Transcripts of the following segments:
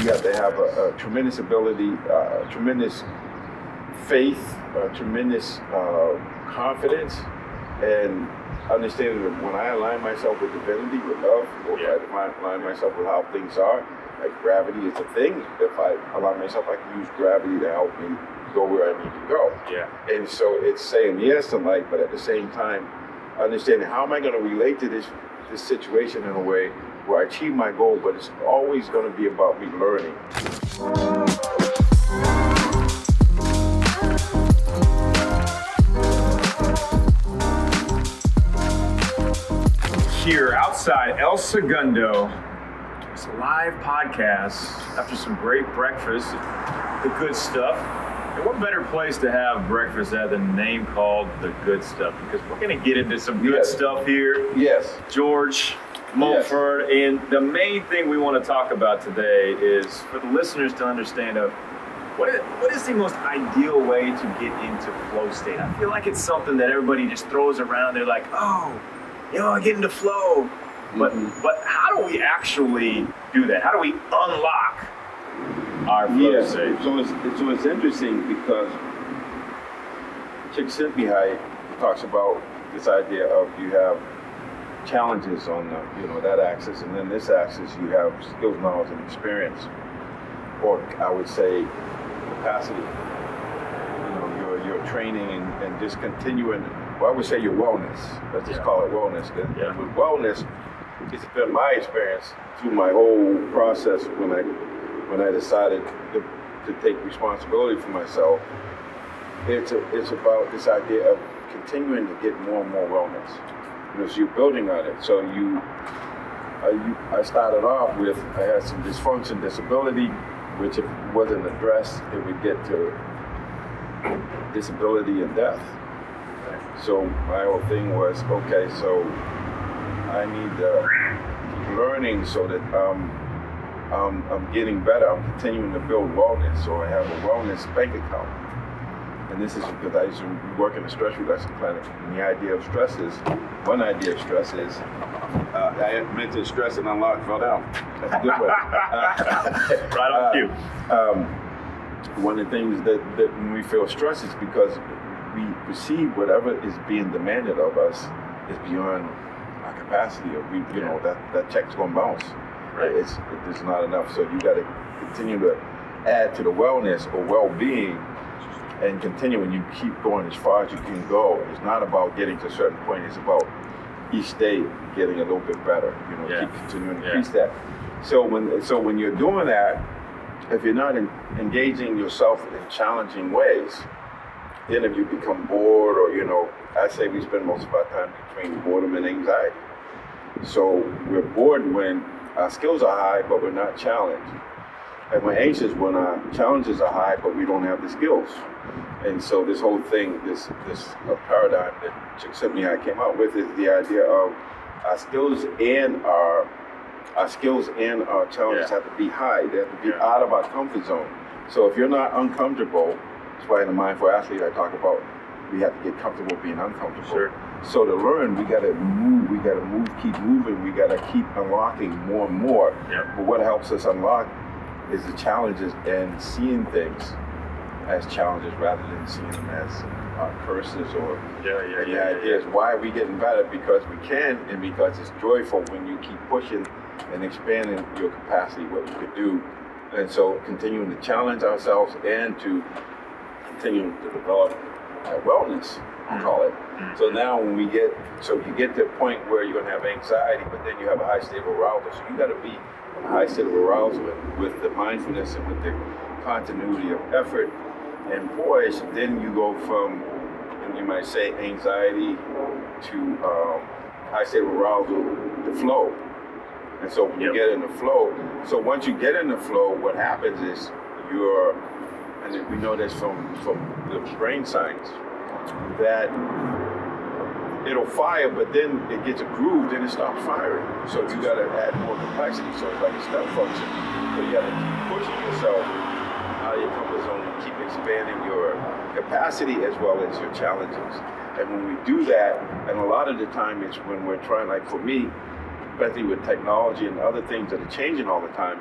you have to have a tremendous ability, tremendous faith, tremendous confidence, and understanding that when I align myself with divinity, with love, or I align myself with how things are, like gravity is a thing. If I align myself, I can use gravity to help me go where I need to go. Yeah. And so it's saying yes to life, but at the same time, understanding how am I going to relate to this situation in a way where I achieve my goal, but it's always going to be about me learning. Here outside El Segundo, it's a live podcast after some great breakfast, the good stuff. And what better place to have breakfast at than a name called The Good Stuff? Because we're going to get into some good stuff here. Yes. George, Mumford, and the main thing we want to talk about today is for the listeners to understand what is the most ideal way to get into flow state? I feel like it's something that everybody just throws around. They're like, I get into flow. But how do we actually do that? How do we unlock our flow state? So it's interesting because Csikszentmihalyi talks about this idea of you have challenges on that axis, and then this axis you have skills, knowledge, and experience, or I would say capacity. Your training and just continuing. Well, I would say your wellness. Let's just call it wellness. And with wellness, it's been my experience through my whole process when I decided to take responsibility for myself. It's about this idea of continuing to get more and more wellness. So you're building on it. So I started off with, I had some dysfunction, disability, which if it wasn't addressed, it would get to disability and death. So my whole thing was, okay, so I need to keep learning so that I'm getting better. I'm continuing to build wellness. So I have a wellness bank account. And this is because I used to work in the stress reduction clinic. And the idea of stress is, one idea of stress is, I mentioned stress and unlock fell down. That's a good one. Right on cue. One of the things that when we feel stress is because we perceive whatever is being demanded of us is beyond our capacity, or that check's gonna bounce. Right. It's not enough. So you got to continue to add to the wellness or well-being, and continue. When you keep going as far as you can go, it's not about getting to a certain point. It's about each day getting a little bit better. Keep continuing to increase that. So when you're doing that, if you're not engaging yourself in challenging ways, then if you become bored, or I say we spend most of our time between boredom and anxiety. So we're bored when our skills are high, but we're not challenged. And we're anxious when our challenges are high, but we don't have the skills. And so this whole thing, this paradigm that Csikszentmihalyi came out with, is the idea of our skills and our challenges have to be high. They have to be out of our comfort zone. So if you're not uncomfortable, that's why in the Mindful Athlete I talk about we have to get comfortable being uncomfortable. Sure. So to learn, we gotta move, keep moving, we gotta keep unlocking more and more. Yep. But what helps us unlock is the challenges and seeing things as challenges rather than seeing them as curses or the idea is why are we getting better? Because we can, and because it's joyful when you keep pushing and expanding your capacity, what you could do. And so continuing to challenge ourselves and to continue to develop wellness, I'll call it. So now when you get to the point where you're gonna have anxiety, but then you have a high state of arousal. So you gotta be in a high state of arousal with the mindfulness and with the continuity of effort and poise. Then you go from, and you might say, anxiety to high state of arousal to flow. And so when you get in the flow, so once you get in the flow, what happens is and we know this from the brain science, that it'll fire, but then it gets a groove, then it stops firing. So you gotta add more complexity, so it's like a step function. So you gotta keep pushing yourself out of your comfort zone and keep expanding your capacity as well as your challenges. And when we do that, and a lot of the time it's when we're trying, like for me, especially with technology and other things that are changing all the time,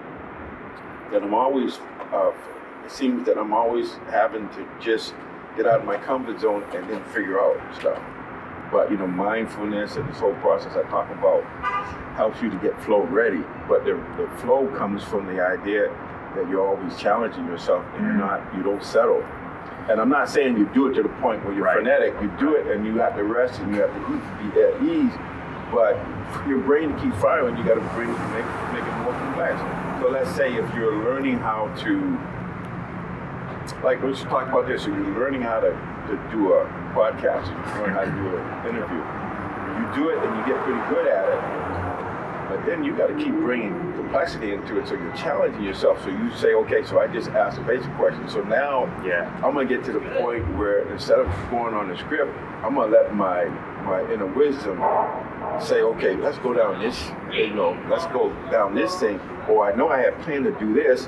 that I'm always, it seems that I'm always having to just get out of my comfort zone and then figure out stuff. But mindfulness and this whole process I talk about helps you to get flow ready. But the flow comes from the idea that you're always challenging yourself and you don't settle. And I'm not saying you do it to the point where you're frenetic. You do it and you have to rest and you have to be at ease. But for your brain to keep firing, you got to make it more complex. So let's say if you're learning how to, like let's talk about this. If you're learning how to do a podcast, you learn how to do an interview. You do it and you get pretty good at it. But then you got to keep bringing complexity into it, so you're challenging yourself. So you say, okay, so I just asked a basic question. So now I'm going to get to the point where instead of going on the script, I'm going to let my inner wisdom say, okay, let's go down this, let's go down this thing. Or I know I had planned to do this,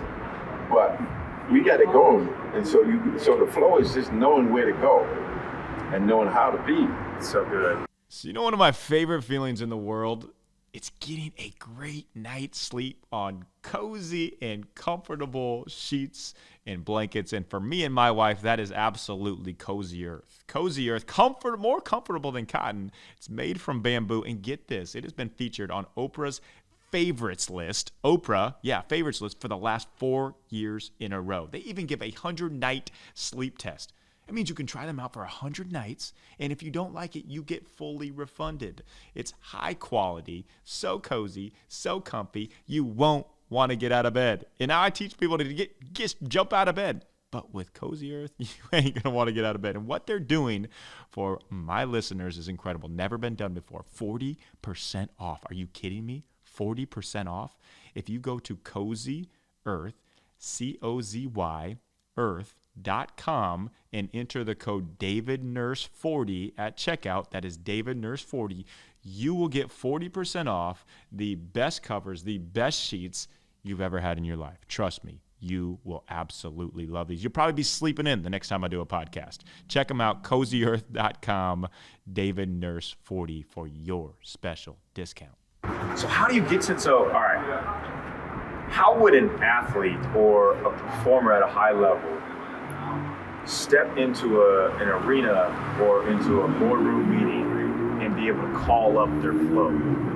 but we got it going. And so the flow is just knowing where to go and knowing how to be. So good. So one of my favorite feelings in the world, it's getting a great night's sleep on cozy and comfortable sheets and blankets. And for me and my wife, that is absolutely Cozy Earth. Cozy Earth, more comfortable than cotton. It's made from bamboo. And get this, it has been featured on Oprah's favorites list. Favorites list for the last 4 years in a row. They even give a 100-night sleep test. It means you can try them out for 100 nights, and if you don't like it, you get fully refunded. It's high quality, so cozy, so comfy, you won't want to get out of bed. And now I teach people to just jump out of bed. But with Cozy Earth, you ain't going to want to get out of bed. And what they're doing for my listeners is incredible. Never been done before. 40% off. Are you kidding me? 40% off? If you go to Cozy Earth, COZY Earth.com and enter the code DavidNurse40 at checkout, that is DavidNurse40, you will get 40% off the best covers, the best sheets you've ever had in your life. Trust me, you will absolutely love these. You'll probably be sleeping in the next time I do a podcast. Check them out, CozyEarth.com, DavidNurse40 for your special discount. So how do you get to, all right, how would an athlete or a performer at a high level step into an arena or into a boardroom meeting and be able to call up their flow?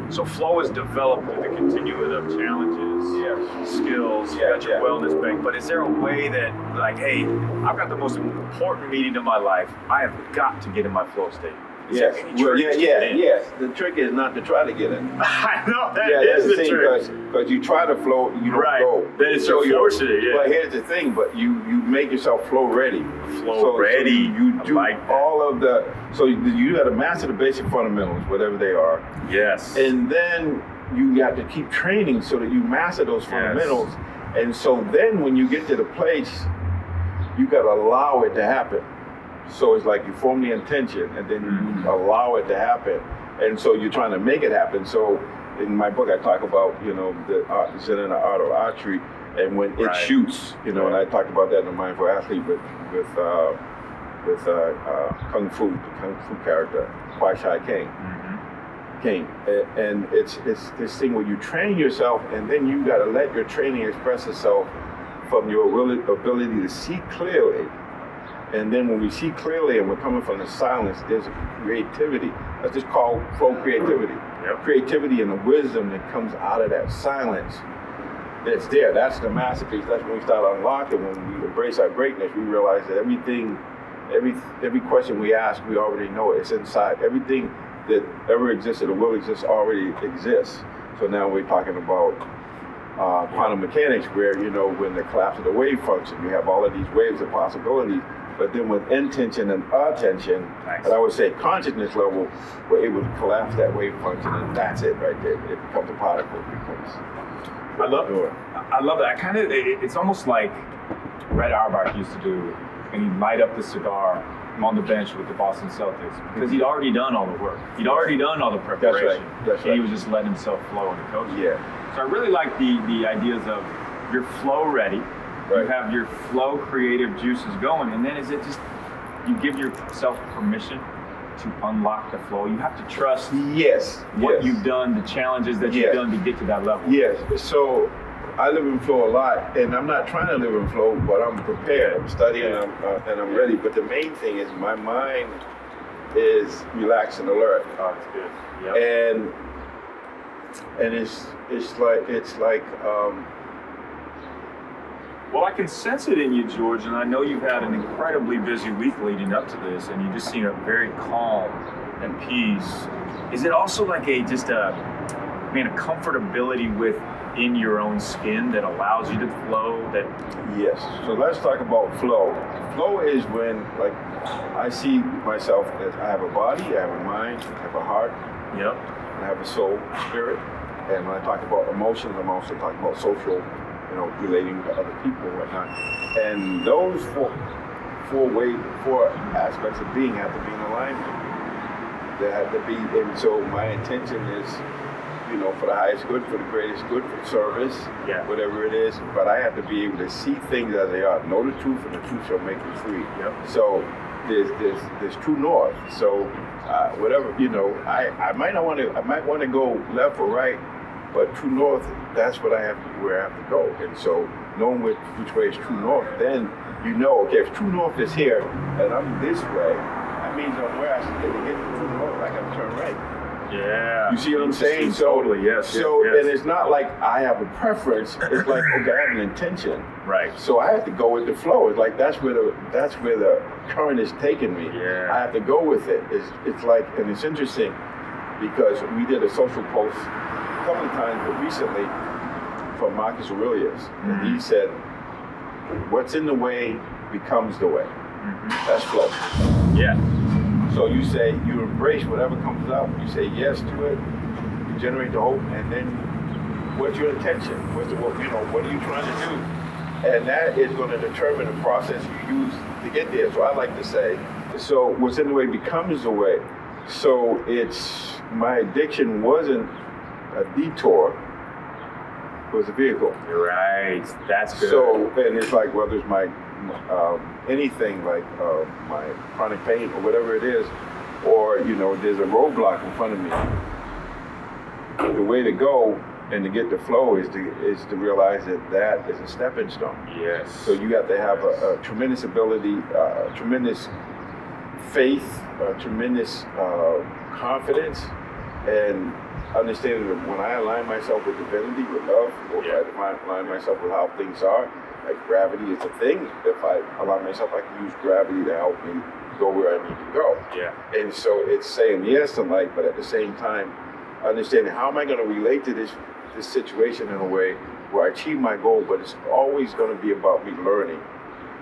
So flow is developed through the continuum of challenges, skills, you got your wellness bank, but is there a way that, like, hey, I've got the most important meeting of my life, I have got to get in my flow state? Yes. Yes. The trick is not to try to get in. I know that is the trick. Because you try to flow, you don't go. Then it's so fortunate. Yeah. But here's the thing. But you make yourself flow ready. Flow ready. You do all of the. So you got to master the basic fundamentals, whatever they are. Yes. And then you got to keep training so that you master those fundamentals. Yes. And so then when you get to the place, you got to allow it to happen. So it's like you form the intention and then you allow it to happen. And so you're trying to make it happen. So in my book, I talk about, the art, Zen and the art of archery, and when it shoots, and I talked about that in the Mindful Athlete with Kung Fu, the Kung Fu character, Kwai Shai King. And it's this thing where you train yourself and then you got to let your training express itself from your ability to see clearly. And then when we see clearly and we're coming from the silence, there's a creativity. That's just called flow creativity. Yep. Creativity and the wisdom that comes out of that silence. That's there. That's the masterpiece. That's when we start unlocking. When we embrace our greatness, we realize that everything, every question we ask, we already know it. It's inside. Everything that ever existed or will exist already exists. So now we're talking about quantum mechanics, where, when the collapse of the wave function, you have all of these waves of possibilities. But then with intention and attention, and I would say consciousness level, we're able to collapse that wave function, and that's it right there. It becomes a particle. I love that. It's almost like Red Auerbach used to do, and he'd light up the cigar on the bench with the Boston Celtics, because he'd already done all the work. He'd already done all the preparation. That's right. He was just letting himself flow in the coaching. Yeah. So I really like the ideas of you're flow ready. Right. You have your flow creative juices going, and then is it just you give yourself permission to unlock the flow? You have to trust what you've done, the challenges that you've done to get to that level. Yes. So I live in flow a lot, and I'm not trying to live in flow, but I'm prepared. I'm studying, and I'm ready. But the main thing is my mind is relaxed and alert. Oh, it's good. Yep. And it's like. Well, I can sense it in you, George, and I know you've had an incredibly busy week leading up to this, and you just seem very calm and peace. Is it also like a comfortability within your own skin that allows you to flow? That Yes. So let's talk about flow. Flow is when, like, I see myself as I have a body, I have a mind, I have a heart, yep, and I have a soul, spirit. And when I talk about emotions, I'm also talking about social, relating to other people and whatnot. And those four aspects of being have to be in alignment. They have to be, and so my intention is, for the highest good, for the greatest good, for service, whatever it is. But I have to be able to see things as they are. Know the truth, and the truth shall make you free. Yep. So there's true north. So whatever, I might want to go left or right, but true north, that's where I have to go. And so knowing which way is true north, then okay, if true north is here and I'm this way, that means on where I should get to true north, I got to turn right. Yeah. You see what I'm saying? So, totally, yes. So, yes. And it's not like I have a preference. It's like, okay, I have an intention. Right. So I have to go with the flow. It's like that's where the current is taking me. Yeah. I have to go with it. It's like, and it's interesting because we did a social post a couple of times, but recently from Marcus Aurelius, and he said, "What's in the way becomes the way." Mm-hmm. That's flow. Yeah. So you say, you embrace whatever comes up, you say yes to it, you generate the hope, and then what's your intention? What are you trying to do? And that is going to determine the process you use to get there. So I like to say, so what's in the way becomes the way. So my addiction wasn't a detour, it was a vehicle. Right, that's good. So, and it's like, whether it's my anything like my chronic pain or whatever it is, or there's a roadblock in front of me. The way to go and to get the flow is to realize that is a stepping stone. Yes. So you have to have a tremendous ability, tremendous faith, tremendous confidence, and understanding that when I align myself with divinity, with love, or I align myself with how things are. Like gravity is a thing. If I allow myself, I can use gravity to help me go where I need to go. Yeah. And so it's saying yes to life, but at the same time, understanding how am I going to relate to this situation in a way where I achieve my goal, but it's always going to be about me learning.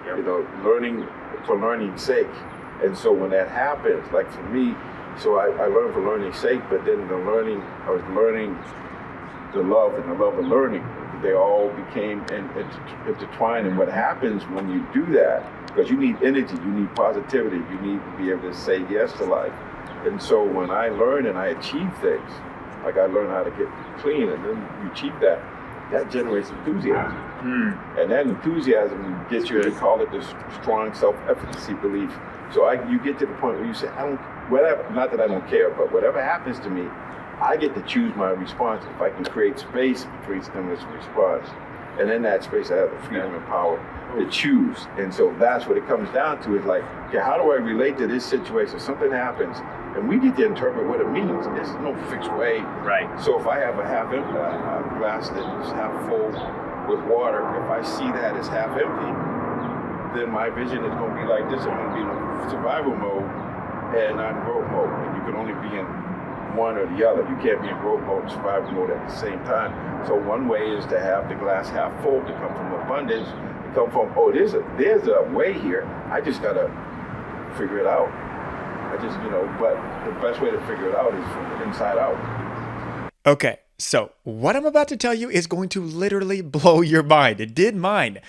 Yep. Learning for learning's sake. And so when that happens, like for me, so I learned for learning's sake, but then I was learning the love and the love of learning. They all became intertwined. And what happens when you do that, because you need energy, you need positivity, you need to be able to say yes to life. And so when I learn and I achieve things, like I learn how to get clean, and then you achieve that generates enthusiasm. And that enthusiasm gets you, they call it the strong self-efficacy belief. So you get to the point where you say, not that I don't care, but whatever happens to me, I get to choose my response. If I can create space between stimulus and response, and in that space I have the freedom and power to choose. And so that's what it comes down to, is like, okay, how do I relate to this situation? Something happens, and we get to interpret what it means. There's no fixed way. Right. So if I have a half empty glass that is half full with water, if I see that as half empty, then my vision is going to be like this. I'm going to be in survival mode, and I'm in growth mode. And you can only be in one or the other. You can't be in growth mode and survival mode at the same time. So one way is to have the glass half full, to come from abundance, to come from, there's a way here. I just got to figure it out. But the best way to figure it out is from the inside out. Okay, so what I'm about to tell you is going to literally blow your mind. It did mine.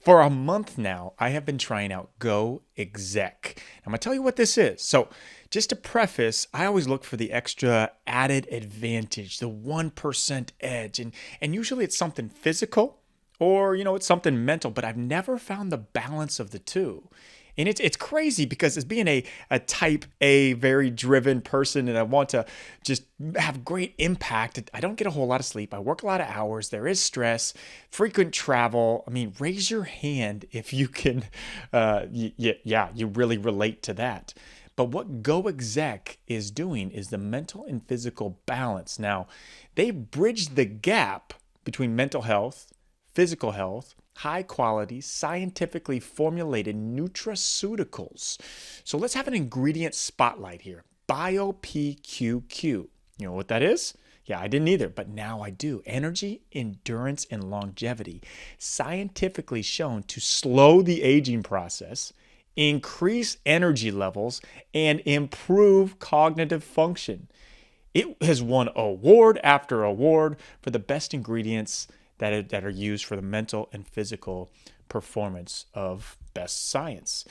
For a month now, I have been trying out GoExec. I'm going to tell you what this is. So just to preface, I always look for the extra added advantage, the 1% edge. And usually it's something physical or, it's something mental, but I've never found the balance of the two. And it's crazy because as being a type A, very driven person, and I want to just have great impact, I don't get a whole lot of sleep. I work a lot of hours. There is stress, frequent travel. I mean, raise your hand if you can, you really relate to that. But what GoExec is doing is the mental and physical balance. Now, they bridge the gap between mental health, physical health, high quality, scientifically formulated nutraceuticals. So let's have an ingredient spotlight here. BioPQQ. You know what that is? Yeah, I didn't either, but now I do. Energy, endurance, and longevity. Scientifically shown to slow the aging process, increase energy levels, and improve cognitive function. It has won award after award for the best ingredients that are used for the mental and physical performance of best science.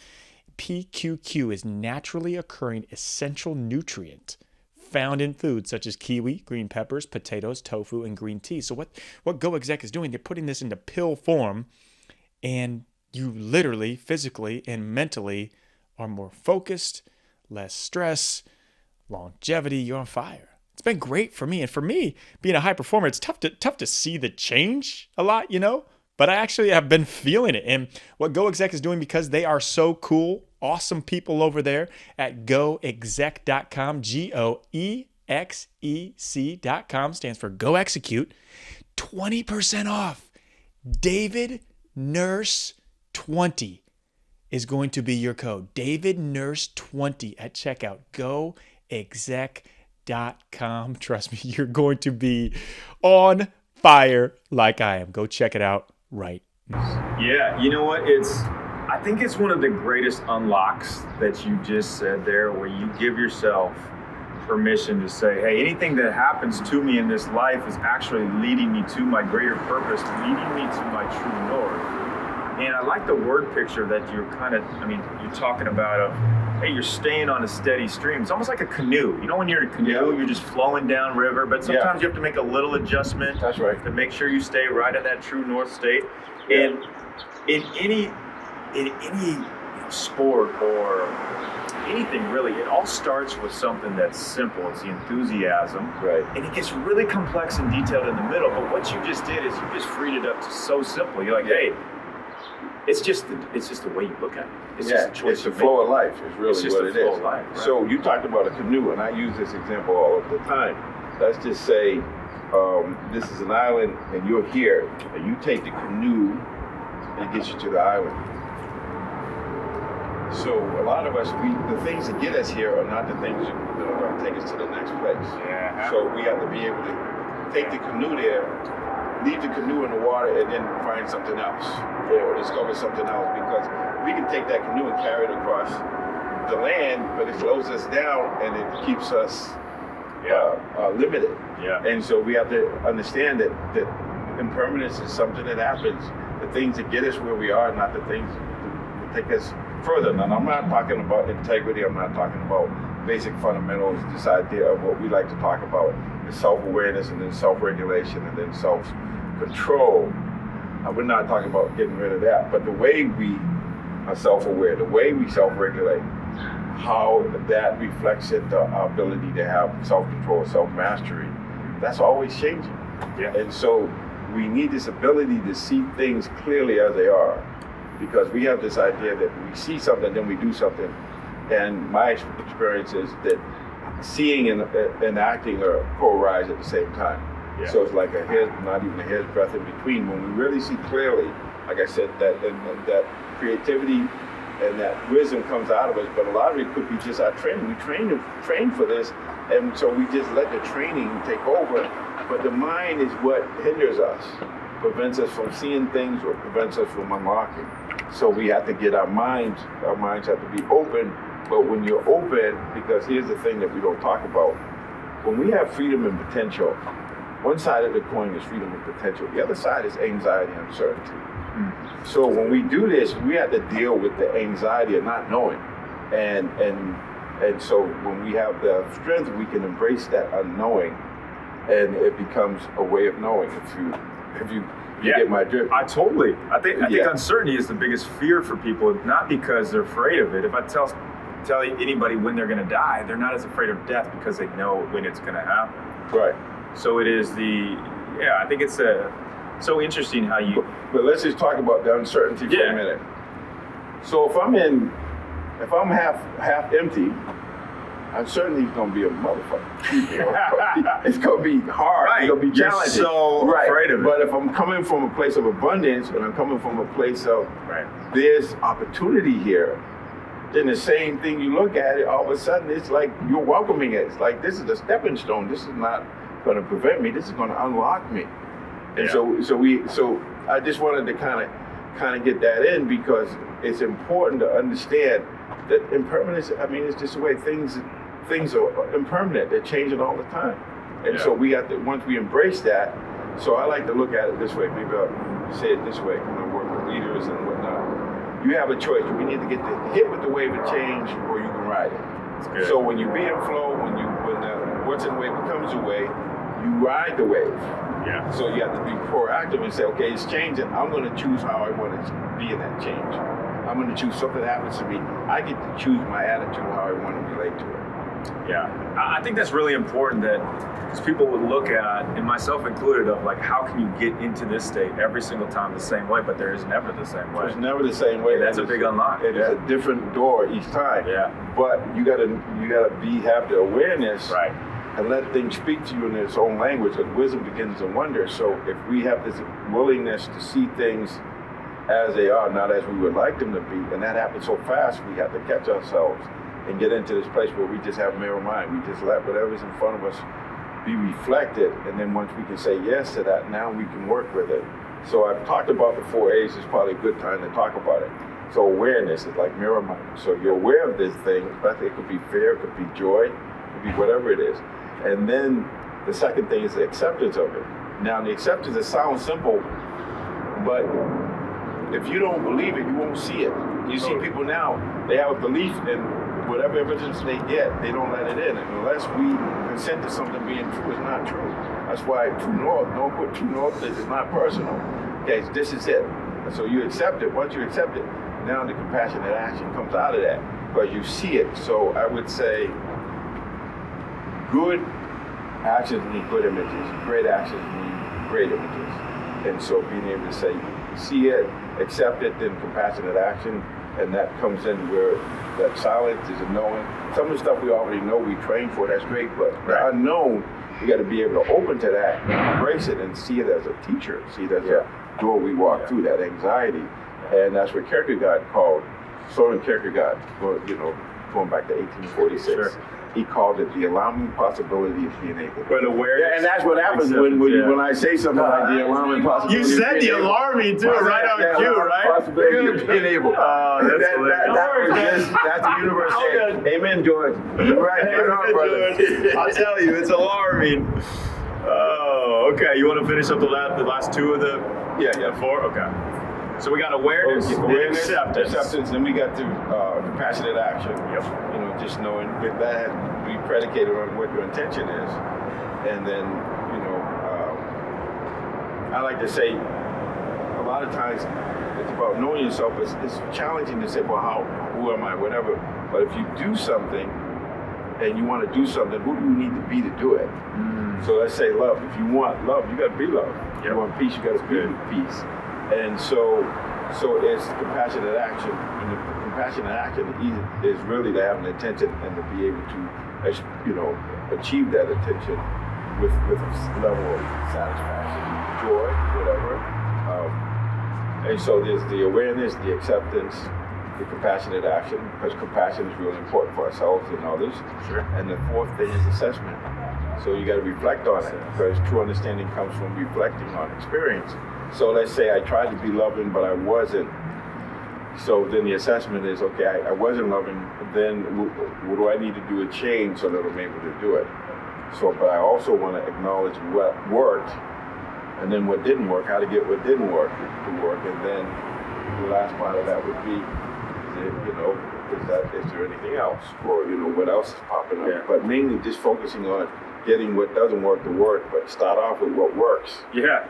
PQQ is naturally occurring essential nutrient found in foods such as kiwi, green peppers, potatoes, tofu, and green tea. So what GoExec is doing, they're putting this into pill form, and you literally, physically, and mentally are more focused, less stress, longevity, you're on fire. It's been great for me. And for me, being a high performer, it's tough to see the change a lot, but I actually have been feeling it. And what GoExec is doing, because they are so cool, awesome people over there at goexec.com, GOEXEC.com, stands for Go Execute, 20% off. David Nurse 20 is going to be your code. David Nurse 20 at checkout. GoExec.com. Trust me, you're going to be on fire like I am. Go check it out right now. Yeah, you know what? I think it's one of the greatest unlocks that you just said there, where you give yourself permission to say, hey, anything that happens to me in this life is actually leading me to my greater purpose, leading me to my true north. And I like the word picture that you're you're talking about hey, you're staying on a steady stream. It's almost like a canoe. When you're in a canoe, you're just flowing down river, but sometimes you have to make a little adjustment. That's right. To make sure you stay right in that true north state. Yeah. And in any sport or anything really, it all starts with something that's simple. It's the enthusiasm. Right. And it gets really complex and detailed in the middle. But what you just did is you just freed it up to so simple. You're like, hey, it's just the way you look at it. It's just a choice. It's the flow of life. It's really what it is. Flow of life, right? So you talked about a canoe, and I use this example all of the time. Let's just say this is an island, and you're here, and you take the canoe, and it gets you to the island. So a lot of us, the things that get us here are not the things that are going to take us to the next place. Yeah. So we have to be able to take the canoe there, leave the canoe in the water, and then find something else or discover something else, because we can take that canoe and carry it across the land, but it slows us down and it keeps us limited. Yeah. And so we have to understand that impermanence is something that happens. The things that get us where we are, not the things that take us further. Now, I'm not talking about integrity. I'm not talking about basic fundamentals. This idea of what we like to talk about is self-awareness, and then self-regulation, and then self-control. We're not talking about getting rid of that, but the way we are self-aware, the way we self-regulate, how that reflects in our ability to have self-control, self-mastery, that's always changing. Yeah. And so we need this ability to see things clearly as they are, because we have this idea that we see something, then we do something. And my experience is that seeing and acting are co-arise at the same time. Yeah. So it's like not even a hair's breadth in between. When we really see clearly, like I said, that creativity and that wisdom comes out of us, but a lot of it could be just our training. We train for this, and so we just let the training take over. But the mind is what hinders us, prevents us from seeing things, or prevents us from unlocking. So we have to get our minds have to be open. But when you're open, because here's the thing that we don't talk about, when we have freedom and potential, one side of the coin is freedom and potential. The other side is anxiety and uncertainty. So when we do this, we have to deal with the anxiety of not knowing. And so when we have the strength, we can embrace that unknowing, and it becomes a way of knowing. If You get my drift? I think uncertainty is the biggest fear for people, not because they're afraid of it. If I tell anybody when they're going to die, they're not as afraid of death because they know when it's going to happen. Right. So it is I think it's so interesting how you... But let's just talk about the uncertainty for a minute. So if I'm half empty, uncertainty is going to be a motherfucker. You know? It's going to be hard. Right. It's going to be challenging. You're so afraid of it. But if I'm coming from a place of abundance and I'm coming from a place of there's opportunity here, then the same thing you look at it, all of a sudden it's like you're welcoming it. It's like this is a stepping stone. This is not going to prevent me. This is going to unlock me. And so I just wanted to kind of get that in because it's important to understand that impermanence. I mean, it's just the way things are impermanent. They're changing all the time. And so we have to, once we embrace that. So I like to look at it this way. Maybe I'll say it this way when I work with leaders and whatnot. You have a choice. You need to get hit with the wave of change, or you can ride it. So when you be in flow, when what's in the way becomes a wave, you ride the wave. Yeah. So you have to be proactive and say, okay, it's changing. I'm going to choose how I want to be in that change. I'm going to choose something that happens to me. I get to choose my attitude, how I want to relate to it. Yeah, I think that's really important that because people would look at, and myself included, of like, how can you get into this state every single time the same way? But there is never the same way. It's never the same way. And that's a big unlock. It is a different door each time. Yeah. But you gotta have the awareness. Right. And let things speak to you in its own language. And wisdom begins in wonder. So if we have this willingness to see things as they are, not as we would like them to be, and that happens so fast, we have to catch ourselves and get into this place where we just have mirror mind. We just let whatever's in front of us be reflected, and then once we can say yes to that, now we can work with it. So I've talked about the 4 A's. It's probably a good time to talk about it. So awareness is like mirror mind. So you're aware of this thing, but it could be fear, it could be joy, it could be whatever it is. And then the second thing is the acceptance of it. Now the acceptance, it sounds simple, but if you don't believe it, you won't see it. You see people now, they have a belief in whatever evidence they get, they don't let it in. And unless we consent to something being true, it's not true. That's why true north, don't put true north, it's not personal. Okay, so this is it. And so you accept it. Once you accept it, now the compassionate action comes out of that because you see it. So I would say good actions need good images. Great actions need great images. And so being able to say, see it, accept it, then compassionate action, and that comes in where that silence is a knowing. Some of the stuff we already know, we train for, that's great, but the unknown, we got to be able to open to that, embrace it, and see it as a teacher, see it as a door we walk through, that anxiety. And that's what Kierkegaard called, Soren Kierkegaard, going back to 1846. Sure. He called it the alarming possibility of being able. But awareness. And that's what happens when I say something like the alarming possibility. You said the alarming too, right on cue, right? Possibility of being able. That's the universe saying, amen, George. You're right, on, brother. I'll tell you, it's alarming. Oh, okay. You want to finish up the last two of the 4? Okay. So we got awareness, acceptance, then we got the compassionate action. Yep. Just knowing that has to be predicated on what your intention is. And then, I like to say, a lot of times it's about knowing yourself. It's challenging to say, well, who am I, whatever. But if you do something and you want to do something, who do you need to be to do it? So let's say love. If you want love, you got to be love. If you want peace, you got to be peace. And so it's compassionate action. And the compassionate action is really to have an intention and to be able to, achieve that intention with a level of satisfaction, joy, whatever. And so there's the awareness, the acceptance, the compassionate action, because compassion is really important for ourselves and others. Sure. And the fourth thing is assessment. So you got to reflect on it, because true understanding comes from reflecting on experience. So let's say I tried to be loving, but I wasn't. So then the assessment is, okay, I wasn't loving, then what do I need to do to change so that I'm able to do it? So, but I also want to acknowledge what worked, and then what didn't work, how to get what didn't work to work, and then the last part of that would be, is there anything else? Or, what else is popping up? Yeah. But mainly just focusing on getting what doesn't work to work, but start off with what works. Yeah.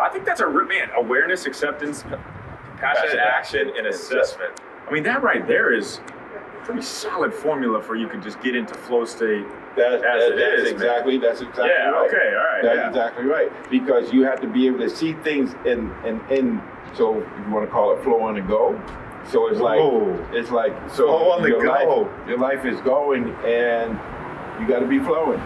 I think that's awareness, acceptance, compassionate action, and assessment. I mean, that right there is a pretty solid formula for you can just get into flow state. That's exactly right. Okay, all right. That's exactly right. Because you have to be able to see things in so you want to call it flow on the go. So it's like so flow on the go. Your life is going and you got to be flowing.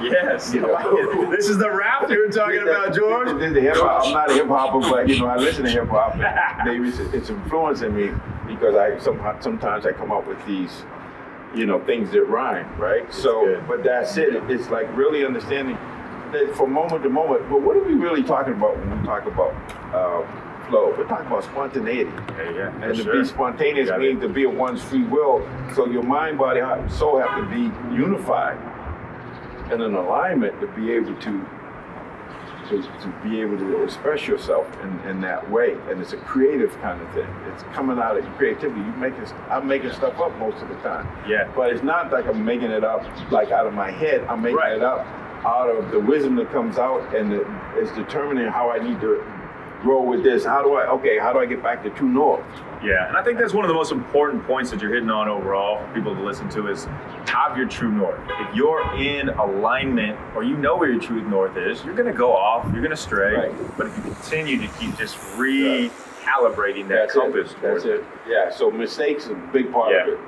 Yes. This is the rap you were talking about, George. This is the hip hop. I'm not a hip hopper, but I listen to hip hop. Maybe it's influencing me because sometimes I come up with these things that rhyme, right? So, but that's it. It's like really understanding that from moment to moment. But what are we really talking about when we talk about flow? We're talking about spontaneity. And to be spontaneous means to be of one's free will. So your mind, body, heart, and soul have to be unified and in alignment to be able to be able to express yourself in that way. And it's a creative kind of thing. It's coming out of creativity. I'm making stuff up most of the time. Yeah. But it's not like I'm making it up like out of my head. I'm making it up out of the wisdom that comes out, and it's determining how I need to grow with this. How do I get back to true north? Yeah, and I think that's one of the most important points that you're hitting on overall for people to listen to is have your true north. If you're in alignment or you know where your true north is, you're going to go off, you're going to stray. Right. But if you continue to keep just recalibrating that compass. That's it. Yeah, so mistakes is a big part of it.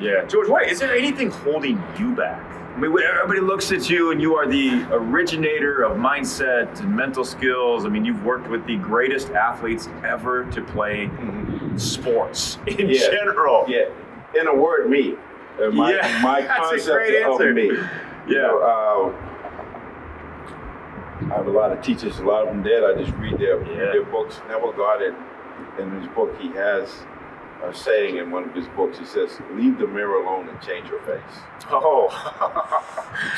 Yeah. George, is there anything holding you back? I mean, everybody looks at you and you are the originator of mindset and mental skills. I mean, you've worked with the greatest athletes ever to play sports in general. Yeah. In a word, me. My concept of me. Yeah. I have a lot of teachers, a lot of them dead. I just read their books. Neville Goddard, in his book, he has a saying in one of his books. He says, "Leave the mirror alone and change your face." Oh.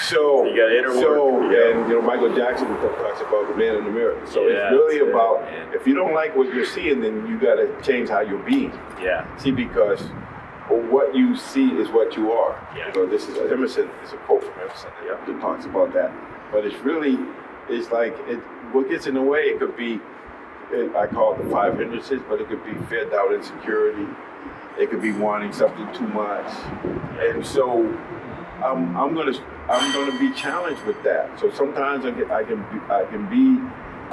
So you got inner work. And Michael Jackson talks about the man in the mirror. So it's really about if you don't like what you're seeing, then you got to change how you're being. Yeah. See, because what you see is what you are. Yeah. This is Emerson. It's a quote from Emerson that talks about that. But it's like what gets in the way. It could be. I call it the 5 hindrances, but it could be fear, doubt, insecurity. It could be wanting something too much, and so I'm gonna be challenged with that. So sometimes I can be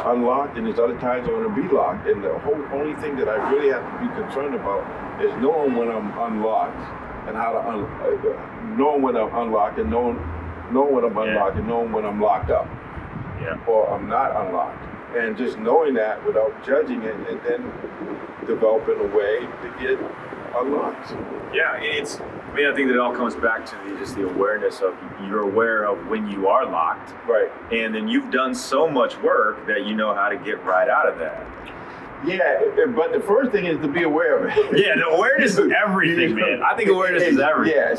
unlocked, and there's other times I'm gonna be locked. And the only thing that I really have to be concerned about is knowing when I'm unlocked and how to knowing when I'm unlocked and knowing when I'm unlocked and knowing when I'm locked up, or I'm not unlocked. And just knowing that without judging it, and then developing a way to get unlocked. Yeah, I think that it all comes back to just the awareness of you're aware of when you are locked. Right. And then you've done so much work that you know how to get right out of that. Yeah, but the first thing is to be aware of it. Yeah, the awareness is everything, man. I think awareness is everything. Yeah,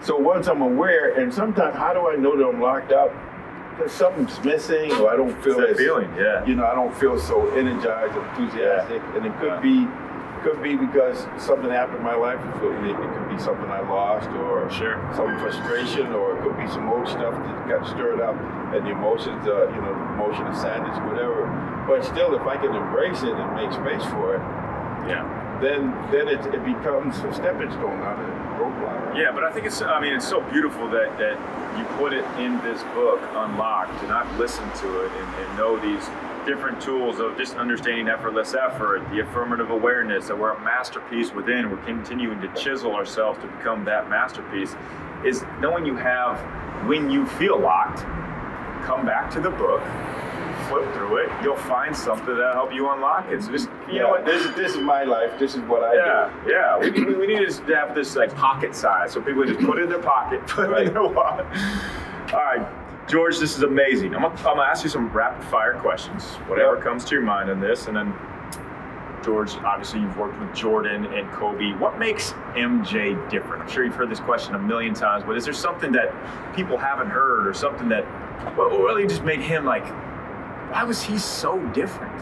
so once I'm aware, and sometimes how do I know that I'm locked up? Because something's missing, or I don't feel that feeling. Yeah. I don't feel so energized, enthusiastic, and it could be because something happened in my life. It could be something I lost, or some frustration, or it could be some old stuff that got stirred up, and the emotions, the emotion of sadness, whatever. But still, if I can embrace it and make space for it, then it becomes a stepping stone, not a roadblock. Yeah, but I think it's so beautiful that you put it in this book, Unlocked, and I've listened to it and know these different tools of just understanding effortless effort, the affirmative awareness, that we're a masterpiece within, we're continuing to chisel ourselves to become that masterpiece, is knowing you have, when you feel locked, come back to the book, flip through it, you'll find something that'll help you unlock it. So just, you know what? This is my life. This is what I do. Yeah. We need to have this like pocket size so people just put it in their pocket, put it in their wallet. All right, George, this is amazing. I'm gonna ask you some rapid fire questions, whatever comes to your mind on this, and then George, obviously you've worked with Jordan and Kobe. What makes MJ different? I'm sure you've heard this question a million times, but is there something that people haven't heard, or something that really just made him like, why was he so different?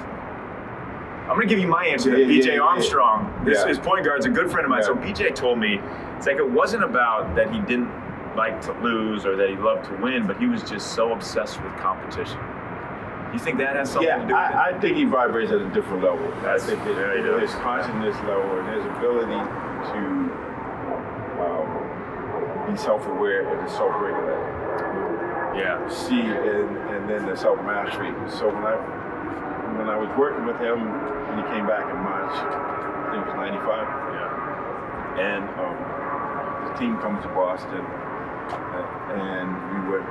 I'm going to give you my answer. BJ Armstrong, his point guard's a good friend of mine. So BJ told me, it's like it wasn't about that he didn't, liked to lose or that he loved to win, but he was just so obsessed with competition. You think that has something to do with it? I think he vibrates at a different level. That's, I think his consciousness level and his ability to be self-aware and self-regulated. Yeah. See and then the self-mastery. So when I was working with him when he came back in March, I think it was 95. Yeah. And the team comes to Boston, and we would,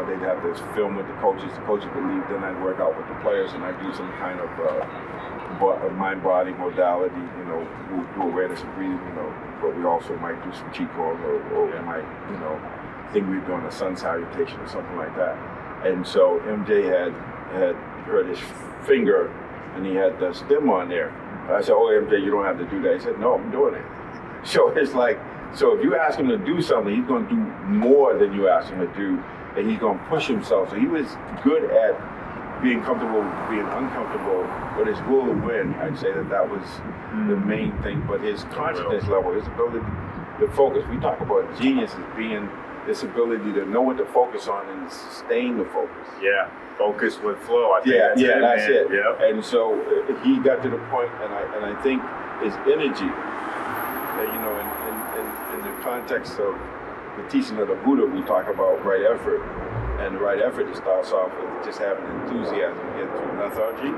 they'd have this film with the coaches. The coaches would leave, then I'd work out with the players, and I'd do some kind of mind-body modality. We'll do awareness and breathing, but we also might do some Qigong or we might, think we'd do a sun salutation or something like that. And so MJ had hurt his finger, and he had the stem on there. I said, "Oh, MJ, you don't have to do that." He said, "No, I'm doing it." So it's like, so if you ask him to do something, he's going to do more than you ask him to do, and he's going to push himself. So he was good at being comfortable, being uncomfortable, but his will to win. I'd say that was the main thing. But his consciousness level, his ability to focus. We talk about genius as being this ability to know what to focus on and sustain the focus. Yeah, focus with flow. I think That's it. Yep. And so he got to the point, and I think his energy, in the context of the teaching of the Buddha, we talk about right effort. And the right effort just starts off with just having enthusiasm, get through lethargy.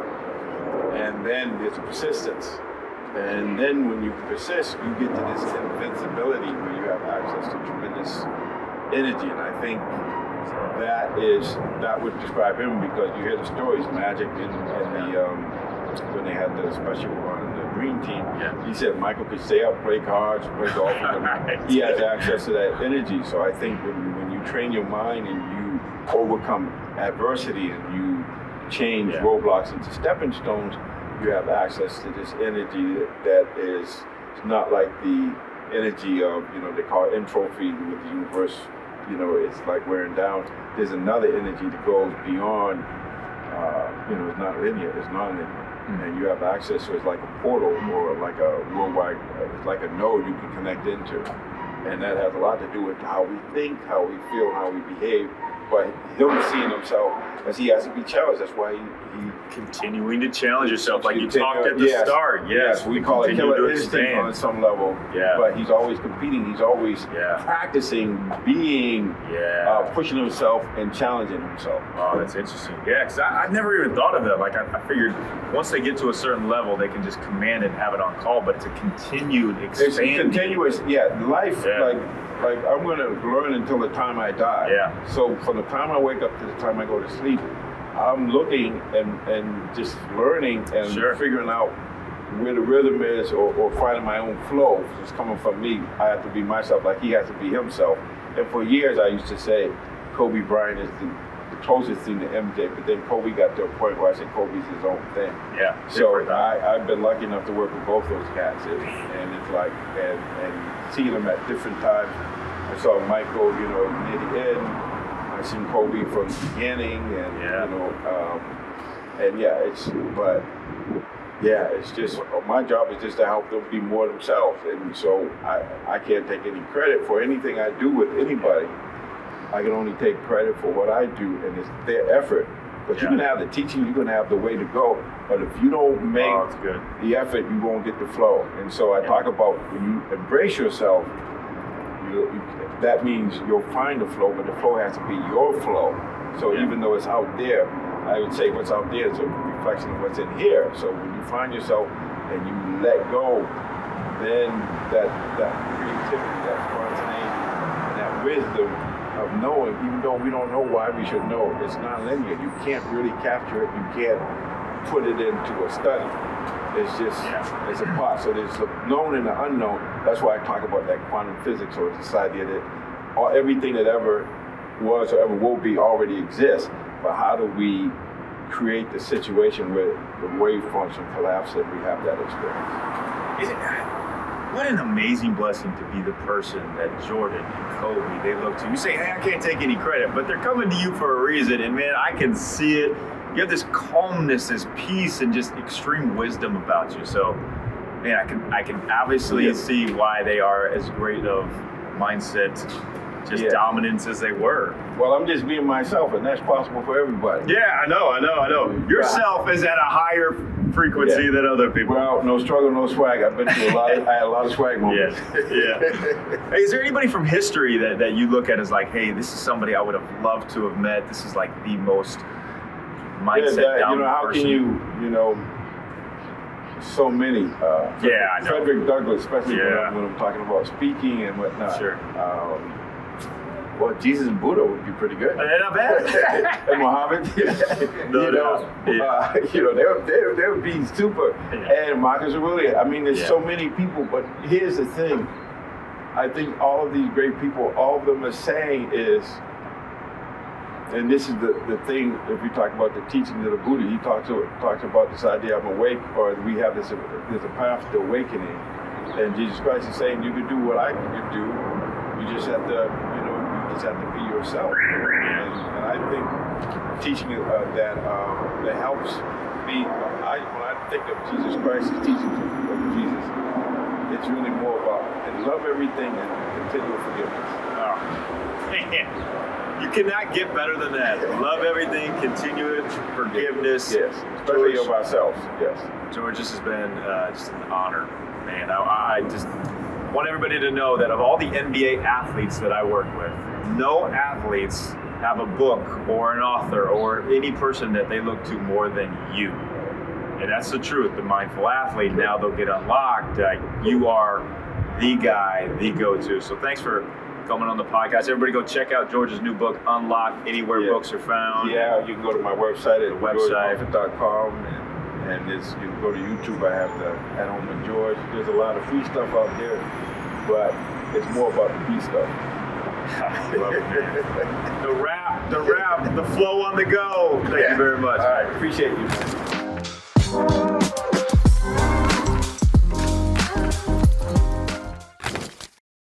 And then there's a persistence. And then when you persist, you get to this invincibility where you have access to tremendous energy. And I think that would describe him, because you hear the stories, Magic in the when they had the special on the green team. Yeah. He said Michael could stay up, play cards, play golf. He has access to that energy. So I think when you train your mind and you overcome adversity and you change roadblocks into stepping stones, you have access to this energy that is not like the energy of, they call it entropy with the universe. It's like wearing down. There's another energy that goes beyond, it's not linear, it's non-linear. And you have access to, it's like a portal or like a worldwide, it's like a node you can connect into. And that has a lot to do with how we think, how we feel, how we behave. But him seeing himself as he has to be challenged. That's why he continuing to challenge yourself, like you talked at the start. Yes, we call it killer instinct on some level. Yeah. But he's always competing. He's always practicing, being, pushing himself and challenging himself. Oh, that's interesting. Yeah, because I've never even thought of that. Like I figured once they get to a certain level, they can just command it and have it on call. But it's a continued expanding. It's continuous. Life. Like I'm going to learn until the time I die. Yeah. So from the time I wake up to the time I go to sleep, I'm looking and just learning and figuring out where the rhythm is or finding my own flow. If it's coming from me, I have to be myself like he has to be himself. And for years I used to say Kobe Bryant is the closest thing to MJ, but then Kobe got to a point where I said Kobe's his own thing. Yeah. So I've been lucky enough to work with both those cats, and it's like and seeing them at different times. I saw Michael, near the end. I seen Kobe from the beginning, and it's just my job is just to help them be more themselves, and so I can't take any credit for anything I do with anybody. I can only take credit for what I do, and it's their effort. But you can have the teaching, you can have the way to go, but if you don't make the effort, you won't get the flow. And so I talk about when you embrace yourself, that means you'll find the flow, but the flow has to be your flow. So even though it's out there, I would say what's out there is a reflection of what's in here. So when you find yourself and you let go, then that creativity, that spontaneity, and that wisdom of knowing, even though we don't know why we should know, it's non-linear. You can't really capture it. You can't put it into a study. It's just, it's a part. So there's the known and the unknown. That's why I talk about that quantum physics, or this idea that everything that ever was or ever will be already exists. But how do we create the situation where the wave function collapses and we have that experience? What an amazing blessing to be the person that Jordan and Kobe, they look to. You say, hey, I can't take any credit, but they're coming to you for a reason. And man, I can see it. You have this calmness, this peace, and just extreme wisdom about you. So, man, I can obviously see why they are as great of mindset just dominance as they were. Well, I'm just being myself, and that's possible for everybody. Yeah, I know. Yourself is at a higher frequency than other people. Well, no struggle, no swag. I've been through I had a lot of swag moments. Yeah. Hey, is there anybody from history that you look at as like, hey, this is somebody I would have loved to have met. This is like the most mindset down how person. can you so many. I know. Frederick Douglass, especially when I'm talking about speaking and whatnot. Sure. Well, Jesus and Buddha would be pretty good. Not bad. And Muhammad, they would be super. Yeah. And Marcus Aurelius. I mean, there's so many people, but here's the thing. I think all of these great people, all of them are saying is, and this is the thing, if we talk about the teachings of the Buddha, he talks about this idea of awake, or we have there's a path to awakening. And Jesus Christ is saying you can do what I can do. You just have to, be yourself. And I think teaching that helps me. When I think of Jesus Christ, the teachings of Jesus, it's really more about and love everything and continual forgiveness. You cannot get better than that. Love everything, continuous forgiveness. Yes, especially of ourselves. Yes. George, this has been just an honor, man. I just want everybody to know that of all the NBA athletes that I work with, no athletes have a book or an author or any person that they look to more than you. And that's the truth. The mindful athlete, now they'll get unlocked. You are the guy, the go-to. So thanks for coming on the podcast. Everybody go check out George's new book, Unlocked, anywhere books are found. Yeah, you can go to my website at georgemumford.com and you can go to YouTube. I have the At Home with George. There's a lot of free stuff out there, but it's more about the free stuff. Love it, man. The rap, the flow on the go. Thank you very much. All right, appreciate you.